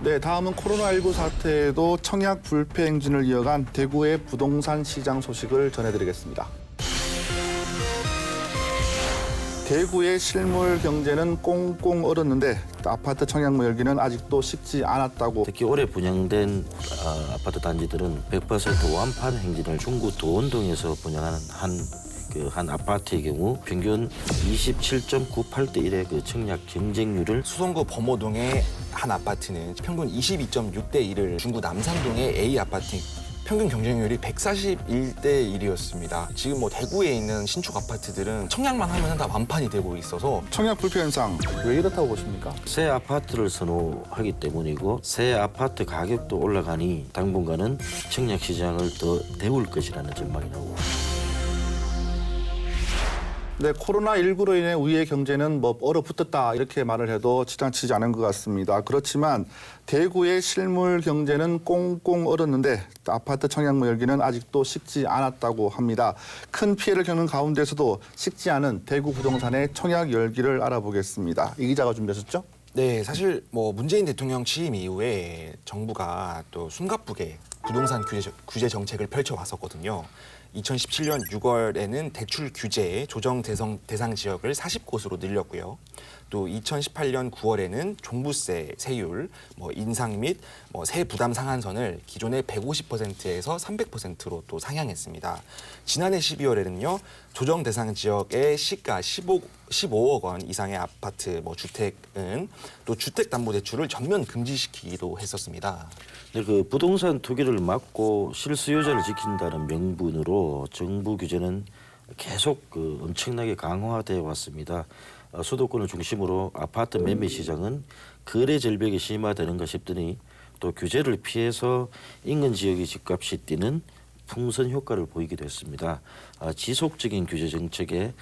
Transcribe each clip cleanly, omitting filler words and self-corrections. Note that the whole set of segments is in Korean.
네, 다음은 코로나19 사태에도 청약 불패 행진을 이어간 대구의 부동산 시장 소식을 전해드리겠습니다. 대구의 실물 경제는 꽁꽁 얼었는데 아파트 청약무 열기는 아직도 식지 않았다고. 특히 올해 분양된 아파트 단지들은 100% 완판 행진을 중구 도원동에서 분양하는 한 아파트의 경우 평균 27.98대 1의 그 청약 경쟁률을 수성구 범호동의 한 아파트는 평균 22.6대 1을 중구 남산동의 A 아파트 평균 경쟁률이 141대 1이었습니다. 지금 뭐 대구에 있는 신축 아파트들은 청약만 하면 다 완판이 되고 있어서 청약 불패 현상 왜 이렇다고 보십니까? 새 아파트를 선호하기 때문이고 새 아파트 가격도 올라가니 당분간은 청약 시장을 더 데울 것이라는 전망이 나오고 네, 코로나19로 인해 우리의 경제는 얼어붙었다 이렇게 말을 해도 지나치지 않은 것 같습니다. 그렇지만 대구의 실물 경제는 꽁꽁 얼었는데 아파트 청약무 열기는 아직도 식지 않았다고 합니다. 큰 피해를 겪는 가운데서도 식지 않은 대구 부동산의 청약 열기를 알아보겠습니다. 이 기자가 준비하셨죠? 네, 사실 뭐 문재인 대통령 취임 이후에 정부가 또 숨가쁘게 부동산 규제 정책을 펼쳐왔었거든요. 2017년 6월에는 대출 규제의 조정 대상 지역을 40곳으로 늘렸고요. 또 2018년 9월에는 종부세 세율, 인상 및 세 부담 상한선을 기존의 150%에서 300%로 또 상향했습니다. 지난해 12월에는요. 조정 대상 지역의 시가 15억 원 이상의 아파트, 주택은 또 주택담보대출을 전면 금지시키기도 했었습니다. 네, 그 부동산 투기를 막고 실수요자를 지킨다는 명분으로 정부 규제는 계속 엄청나게 강화되어 왔습니다. 수도권을 중심으로 아파트 매매 시장은 거래 절벽이 심화되는가 싶더니 또 규제를 피해서 인근 지역의 집값이 뛰는 풍선 효과를 보이기도 했습니다. 지속적인 규제 정책에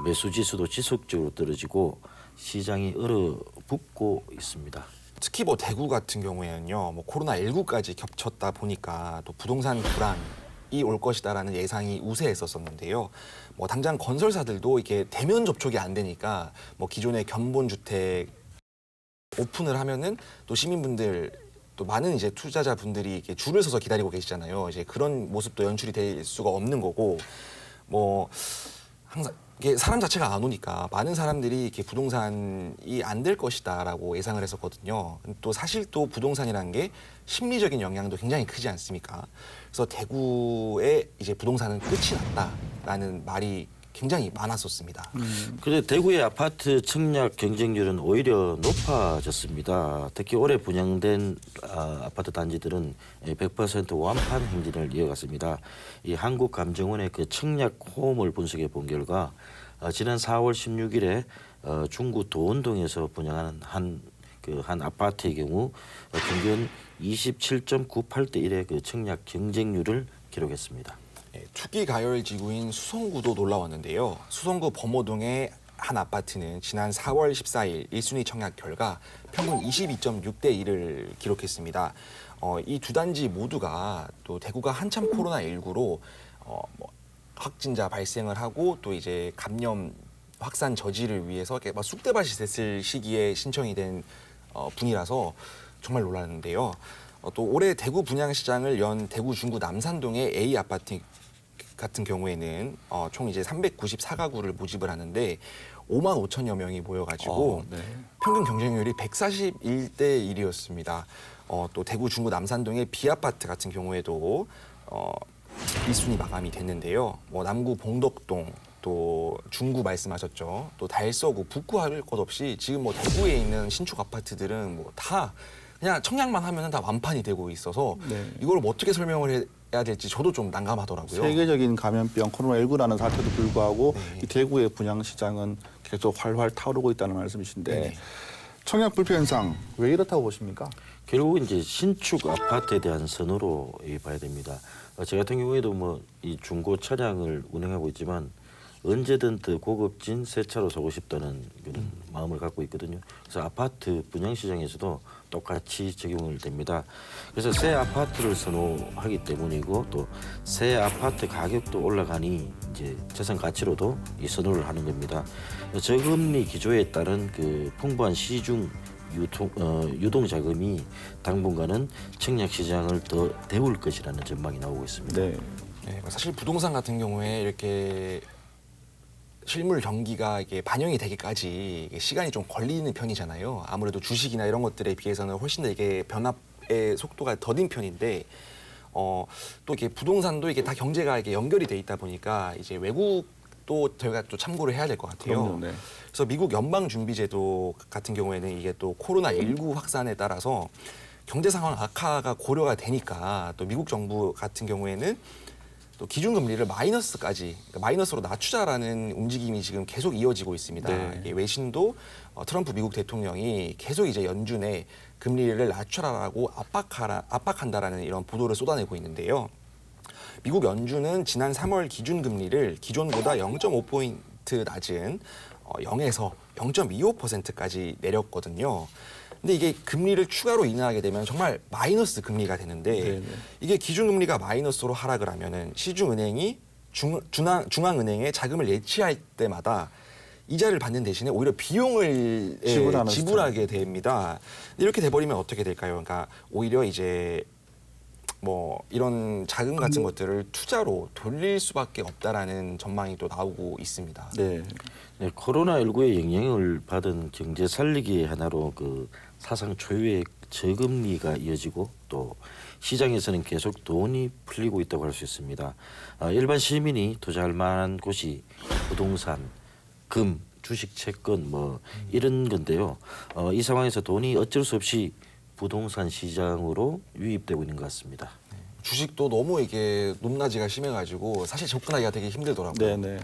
매수 지수도 지속적으로 떨어지고 시장이 얼어붙고 있습니다. 특히 대구 같은 경우에는요, 코로나19까지 겹쳤다 보니까 또 부동산 불안이 올 것이다라는 예상이 우세했었는데요. 당장 건설사들도 이게 대면 접촉이 안 되니까 기존의 견본 주택 오픈을 하면은 또 시민분들 또 많은 이제 투자자분들이 이렇게 줄을 서서 기다리고 계시잖아요. 이제 그런 모습도 연출이 될 수가 없는 거고, 항상 이게 사람 자체가 안 오니까 많은 사람들이 이렇게 부동산이 안 될 것이다라고 예상을 했었거든요. 또 사실 또 부동산이라는 게 심리적인 영향도 굉장히 크지 않습니까? 그래서 대구의 이제 부동산은 끝이 났다라는 말이 굉장히 많았었습니다. 그런데 대구의 아파트 청약 경쟁률은 오히려 높아졌습니다. 특히 올해 분양된 아파트 단지들은 100% 완판 행진을 이어갔습니다. 이 한국감정원의 그 청약 호응을 분석해 본 결과 지난 4월 16일에 중구 도원동에서 분양하는 한 아파트의 경우 평균 27.98대 1의 그 청약 경쟁률을 기록했습니다. 투기 가열 지구인 수성구도 놀라웠는데요. 수성구 범호동의 한 아파트는 지난 4월 14일 1순위 청약 결과 평균 22.6대 1을 기록했습니다. 이 두 단지 모두가 또 대구가 한참 코로나19로 확진자 발생을 하고 또 이제 감염 확산 저지를 위해서 쑥대밭이 됐을 시기에 신청이 된 분이라서 정말 놀랐는데요. 또 올해 대구 분양시장을 연 대구 중구 남산동의 A 아파트 같은 경우에는 총 이제 394가구를 모집을 하는데 5만 5천여 명이 모여가지고 평균 경쟁률이 141대 1이었습니다. 또 대구 중구 남산동의 B 아파트 같은 경우에도 1순위 마감이 됐는데요. 남구 봉덕동 또 중구 말씀하셨죠. 또 달서구 북구 할 것 없이 지금 대구에 있는 신축 아파트들은 다 그냥 청약만 하면 다 완판이 되고 있어서 이걸 어떻게 설명을 해야 될지 저도 좀 난감하더라고요. 세계적인 감염병 코로나19라는 사태도 불구하고 이 대구의 분양 시장은 계속 활활 타오르고 있다는 말씀이신데 청약 불패 현상 왜 이렇다고 보십니까? 결국은 이제 신축 아파트에 대한 선호로 봐야 됩니다. 저 같은 경우에도 이 중고 차량을 운행하고 있지만 언제든 더 고급진 새 차로 사고 싶다는 그런 마음을 갖고 있거든요. 그래서 아파트 분양 시장에서도 똑같이 적용을 됩니다. 그래서 새 아파트를 선호하기 때문이고 또 새 아파트 가격도 올라가니 이제 재산 가치로도 이 선호를 하는 겁니다. 저금리 기조에 따른 그 풍부한 시중 유동 자금이 당분간은 청약 시장을 더 데울 것이라는 전망이 나오고 있습니다. 네. 네, 사실 부동산 같은 경우에 이렇게 실물 경기가 이게 반영이 되기까지 이게 시간이 좀 걸리는 편이잖아요. 아무래도 주식이나 이런 것들에 비해서는 훨씬 더 이게 변화의 속도가 더딘 편인데, 또 이게 부동산도 이게 다 경제가 이게 연결이 돼 있다 보니까 이제 외국도 저희가 또 참고를 해야 될 것 같아요. 그럼요, 네. 그래서 미국 연방준비제도 같은 경우에는 이게 또 코로나19 확산에 따라서 경제 상황 악화가 고려가 되니까 또 미국 정부 같은 경우에는 또 기준금리를 마이너스까지, 그러니까 마이너스로 낮추자라는 움직임이 지금 계속 이어지고 있습니다. 네. 이게 외신도 트럼프 미국 대통령이 계속 이제 연준에 금리를 낮춰라라고 압박한다라는 이런 보도를 쏟아내고 있는데요. 미국 연준은 지난 3월 기준금리를 기존보다 0.5포인트 낮은 0에서 0.25%까지 내렸거든요. 근데 이게 금리를 추가로 인하하게 되면 정말 마이너스 금리가 되는데, 네네. 이게 기준금리가 마이너스로 하락을 하면은 시중은행이 중앙은행에 자금을 예치할 때마다 이자를 받는 대신에 오히려 비용을 지불하게 됩니다. 이렇게 돼버리면 어떻게 될까요? 그러니까 오히려 이제 뭐 이런 자금 같은 것들을 투자로 돌릴 수밖에 없다라는 전망이 또 나오고 있습니다. 네. 네, 코로나19의 영향을 받은 경제 살리기의 하나로 그 사상 초유의 저금리가 이어지고 또 시장에서는 계속 돈이 풀리고 있다고 할 수 있습니다. 일반 시민이 투자할 만한 곳이 부동산, 금, 주식, 채권 뭐 이런 건데요. 이 상황에서 돈이 어쩔 수 없이 부동산 시장으로 유입되고 있는 것 같습니다. 주식도 너무 이게 높낮이가 심해가지고 사실 접근하기가 되게 힘들더라고요. 네네.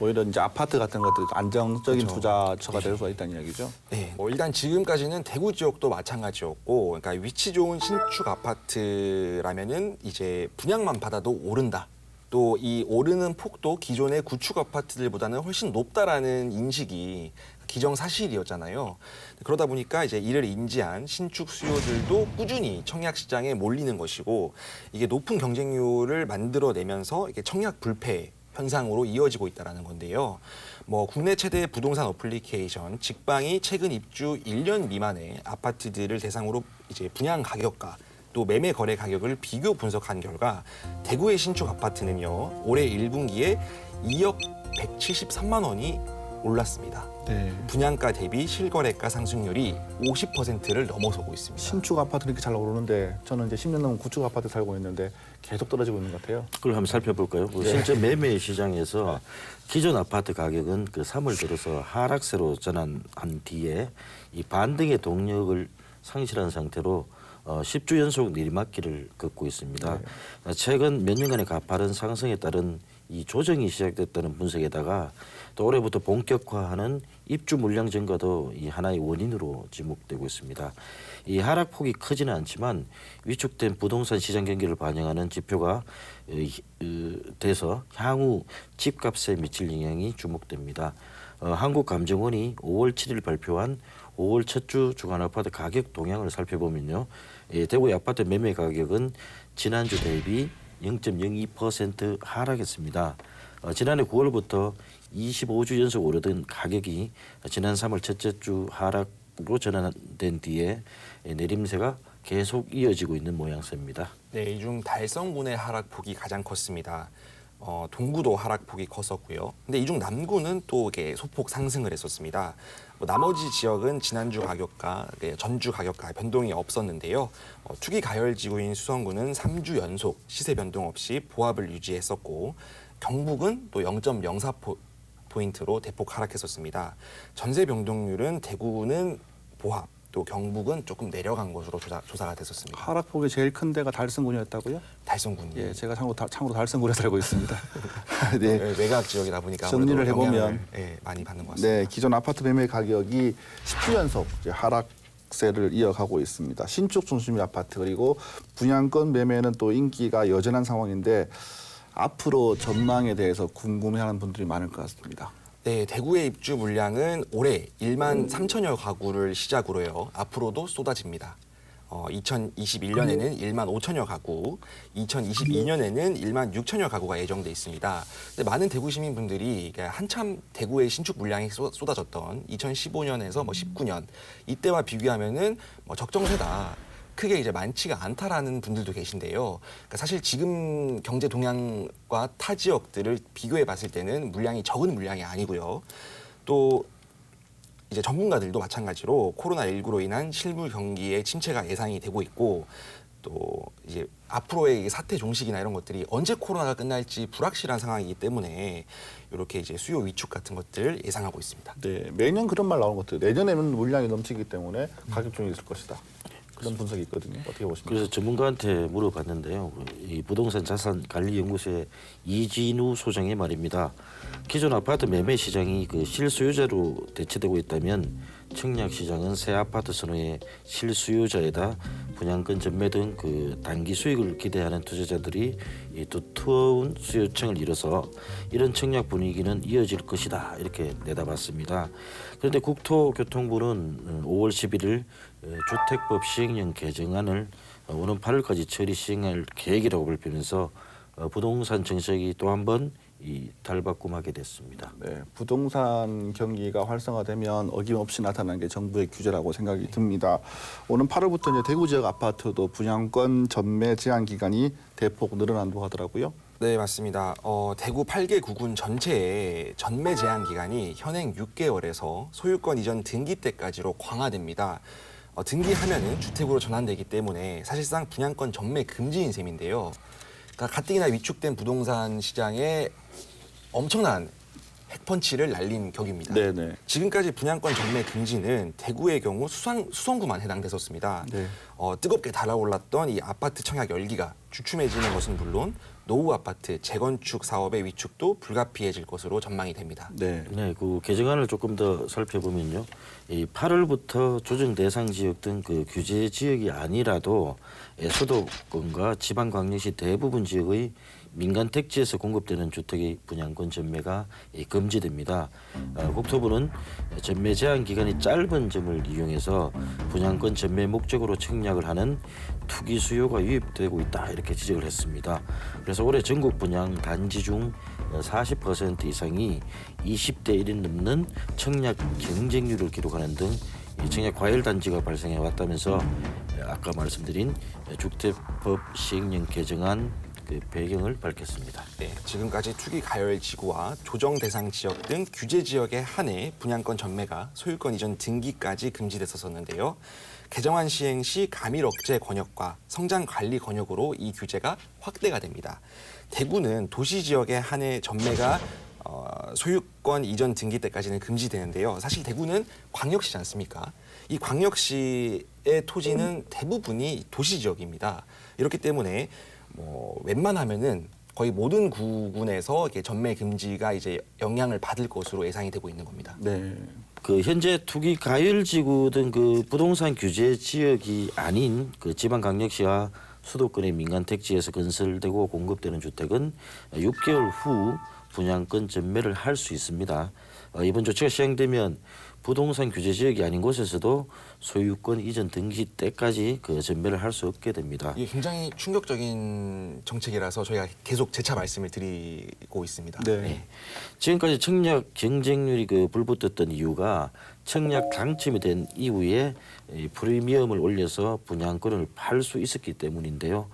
오히려 이제 아파트 같은 것들이 안정적인 그렇죠. 투자처가 될 수가 있다는 이야기죠. 네, 일단 지금까지는 대구 지역도 마찬가지였고, 그러니까 위치 좋은 신축 아파트라면은 이제 분양만 받아도 오른다. 또 이 오르는 폭도 기존의 구축 아파트들보다는 훨씬 높다라는 인식이 기정사실이었잖아요. 그러다 보니까 이제 이를 인지한 신축 수요들도 꾸준히 청약 시장에 몰리는 것이고, 이게 높은 경쟁률을 만들어내면서 이게 청약 불패 현상으로 이어지고 있다는 건데요. 뭐 국내 최대 부동산 어플리케이션 직방이 최근 입주 1년 미만의 아파트들을 대상으로 이제 분양 가격과 또 매매 거래 가격을 비교 분석한 결과 대구의 신축 아파트는요, 올해 1분기에 2억 173만 원이 올랐습니다. 네. 분양가 대비 실거래가 상승률이 50%를 넘어서고 있습니다. 신축 아파트는 이렇게 잘 오르는데 저는 이제 10년 넘은 구축 아파트 살고 있는데 계속 떨어지고 있는 것 같아요. 그걸 한번 살펴볼까요? 실제 매매 시장에서 기존 아파트 가격은 그 3월 들어서 하락세로 전환한 뒤에 이 반등의 동력을 상실한 상태로 10주 연속 내리막길을 걷고 있습니다. 최근 몇 년간의 가파른 상승에 따른 이 조정이 시작됐다는 분석에다가 또 올해부터 본격화하는 입주 물량 증가도 이 하나의 원인으로 지목되고 있습니다. 이 하락폭이 크지는 않지만 위축된 부동산 시장 경기를 반영하는 지표가 돼서 향후 집값에 미칠 영향이 주목됩니다. 한국감정원이 5월 7일 발표한 5월 첫 주 주간 아파트 가격 동향을 살펴보면요, 대구의 아파트 매매 가격은 지난주 대비 0.02% 하락했습니다. 지난해 9월부터 25주 연속 오르던 가격이 지난 3월 첫째 주 하락으로 전환된 뒤에 내림세가 계속 이어지고 있는 모양새입니다. 네, 이 중 달성군의 하락폭이 가장 컸습니다. 동구도 하락폭이 컸었고요. 근데 이 중 남구는 또 이게 소폭 상승을 했었습니다. 나머지 지역은 지난주 가격과 전주 가격과 변동이 없었는데요. 투기 가열 지구인 수성구는 3주 연속 시세 변동 없이 보합을 유지했었고, 경북은 또 0.04포인트로 대폭 하락했었습니다. 전세 변동률은 대구는 보합, 또 경북은 조금 내려간 것으로 조사가 됐었습니다. 하락폭이 제일 큰 데가 달성군이었다고요? 달성군이. 예, 제가 참고로 달성군에 살고 있습니다. 네. 외곽 지역이다 보니까 정리를 아무래도 해보면 영향을, 많이 받는 것 같습니다. 네, 기존 아파트 매매 가격이 10주 연속 이제 하락세를 이어가고 있습니다. 신축 중심의 아파트 그리고 분양권 매매는 또 인기가 여전한 상황인데 앞으로 전망에 대해서 궁금해하는 분들이 많을 것 같습니다. 네, 대구의 입주 물량은 올해 1만 3천여 가구를 시작으로요. 앞으로도 쏟아집니다. 2021년에는 1만 5천여 가구, 2022년에는 1만 6천여 가구가 예정돼 있습니다. 근데 많은 대구 시민분들이 한참 대구의 신축 물량이 쏟아졌던 2015년에서 19년 이때와 비교하면은 적정세다. 크게 이제 많지가 않다라는 분들도 계신데요. 그러니까 사실 지금 경제 동향과 타 지역들을 비교해 봤을 때는 물량이 적은 물량이 아니고요. 또 이제 전문가들도 마찬가지로 코로나19로 인한 실물 경기의 침체가 예상이 되고 있고 또 이제 앞으로의 사태 종식이나 이런 것들이 언제 코로나가 끝날지 불확실한 상황이기 때문에 이렇게 이제 수요 위축 같은 것들 예상하고 있습니다. 네, 매년 그런 말 나오는 것 같아요. 내년에는 물량이 넘치기 때문에 가격 중이 있을 것이다. 그런 분석이 있거든요. 어떻게 보십니까? 그래서 전문가한테 물어봤는데요. 이 부동산 자산 관리 연구소의 이진우 소장의 말입니다. 기존 아파트 매매 시장이 그 실수요자로 대체되고 있다면 청약 시장은 새 아파트 선호의 실수요자에다 분양권 전매 등 그 단기 수익을 기대하는 투자자들이 이 두터운 수요층을 이뤄서 이런 청약 분위기는 이어질 것이다 이렇게 내다봤습니다. 그런데 국토교통부는 5월 11일 주택법 시행령 개정안을 오는 8월까지 처리 시행할 계획이라고 밝히면서 부동산 정책이 또 한 번 달바꿈하게 됐습니다. 네, 부동산 경기가 활성화되면 어김없이 나타나는 게 정부의 규제라고 생각이 듭니다. 오는 8월부터 이제 대구 지역 아파트도 분양권 전매 제한 기간이 대폭 늘어난다고 하더라고요. 네, 맞습니다. 대구 8개 구군 전체의 전매 제한 기간이 현행 6개월에서 소유권 이전 등기 때까지로 광화됩니다. 등기하면은 주택으로 전환되기 때문에 사실상 분양권 전매 금지인 셈인데요. 그러니까 가뜩이나 위축된 부동산 시장에 엄청난 핵펀치를 날린 격입니다. 네네. 지금까지 분양권 전매 금지는 대구의 경우 수성구만 해당됐었습니다. 네. 뜨겁게 달아올랐던 이 아파트 청약 열기가 주춤해지는 것은 물론 노후 아파트 재건축 사업의 위축도 불가피해질 것으로 전망이 됩니다. 네. 네, 그 개정안을 조금 더 살펴보면요, 이 8월부터 조정 대상 지역 등 그 규제 지역이 아니라도 수도권과 지방광역시 대부분 지역의 민간 택지에서 공급되는 주택의 분양권 전매가 금지됩니다. 국토부는 전매 제한 기간이 짧은 점을 이용해서 분양권 전매 목적으로 청약을 하는 투기 수요가 유입되고 있다 이렇게 지적을 했습니다. 그래서 올해 전국 분양 단지 중 40% 이상이 20대 1이 넘는 청약 경쟁률을 기록하는 등 청약 과열 단지가 발생해 왔다면서 아까 말씀드린 주택법 시행령 개정안 그 배경을 밝혔습니다. 네, 지금까지 투기 가열 지구와 조정 대상 지역 등 규제 지역에 한해 분양권 전매가 소유권 이전 등기까지 금지됐었는데요. 개정안 시행 시 감일 억제 권역과 성장 관리 권역으로 이 규제가 확대가 됩니다. 대구는 도시 지역에 한해 전매가 소유권 이전 등기 때까지는 금지되는데요. 사실 대구는 광역시지 않습니까? 이 광역시의 토지는 대부분이 도시 지역입니다. 이렇기 때문에 웬만하면은 거의 모든 구군에서 이렇게 전매 금지가 이제 영향을 받을 것으로 예상이 되고 있는 겁니다. 네. 그 현재 투기 가열지구 등 그 부동산 규제 지역이 아닌 그 지방광역시와 수도권의 민간 택지에서 건설되고 공급되는 주택은 6개월 후 분양권 전매를 할 수 있습니다. 이번 조치가 시행되면 부동산 규제 지역이 아닌 곳에서도 소유권 이전 등기 때까지 그 전매를 할 수 없게 됩니다. 이게 굉장히 충격적인 정책이라서 저희가 계속 재차 말씀을 드리고 있습니다. 네. 지금까지 청약 경쟁률이 그 불붙었던 이유가 청약 당첨이 된 이후에 이 프리미엄을 올려서 분양권을 팔 수 있었기 때문인데요.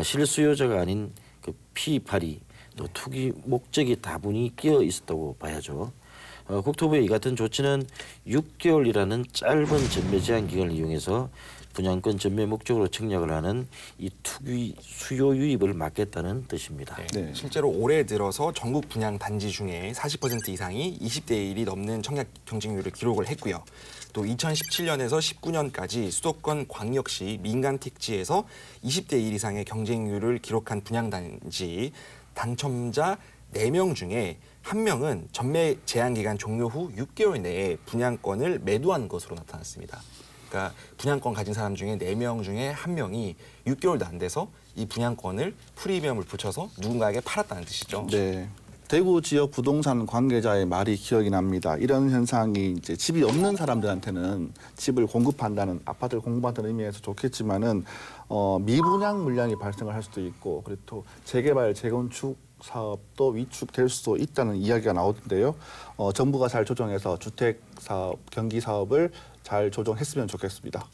실수요자가 아닌 그 피팔이 또 투기 목적이 다분히 끼어 있었다고 봐야죠. 국토부의 이 같은 조치는 6개월이라는 짧은 전매 제한 기간을 이용해서 분양권 전매 목적으로 청약을 하는 이 투기 수요 유입을 막겠다는 뜻입니다. 네. 실제로 올해 들어서 전국 분양 단지 중에 40% 이상이 20대 1이 넘는 청약 경쟁률을 기록을 했고요. 또 2017년에서 19년까지 수도권 광역시 민간 택지에서 20대 1 이상의 경쟁률을 기록한 분양 단지 당첨자 4명 중에 1명은 전매 제한 기간 종료 후 6개월 내에 분양권을 매도한 것으로 나타났습니다. 그러니까 분양권 가진 사람 중에 4명 중에 1명이 6개월도 안 돼서 이 분양권을 프리미엄을 붙여서 누군가에게 팔았다는 뜻이죠. 네. 대구 지역 부동산 관계자의 말이 기억이 납니다. 이런 현상이 이제 집이 없는 사람들한테는 집을 공급한다는 아파트를 공급한다는 의미에서 좋겠지만은 미분양 물량이 발생을 할 수도 있고 그리고 또 재개발 재건축 사업도 위축될 수도 있다는 이야기가 나오던데요. 정부가 잘 조정해서 주택 사업, 경기 사업을 잘 조정했으면 좋겠습니다.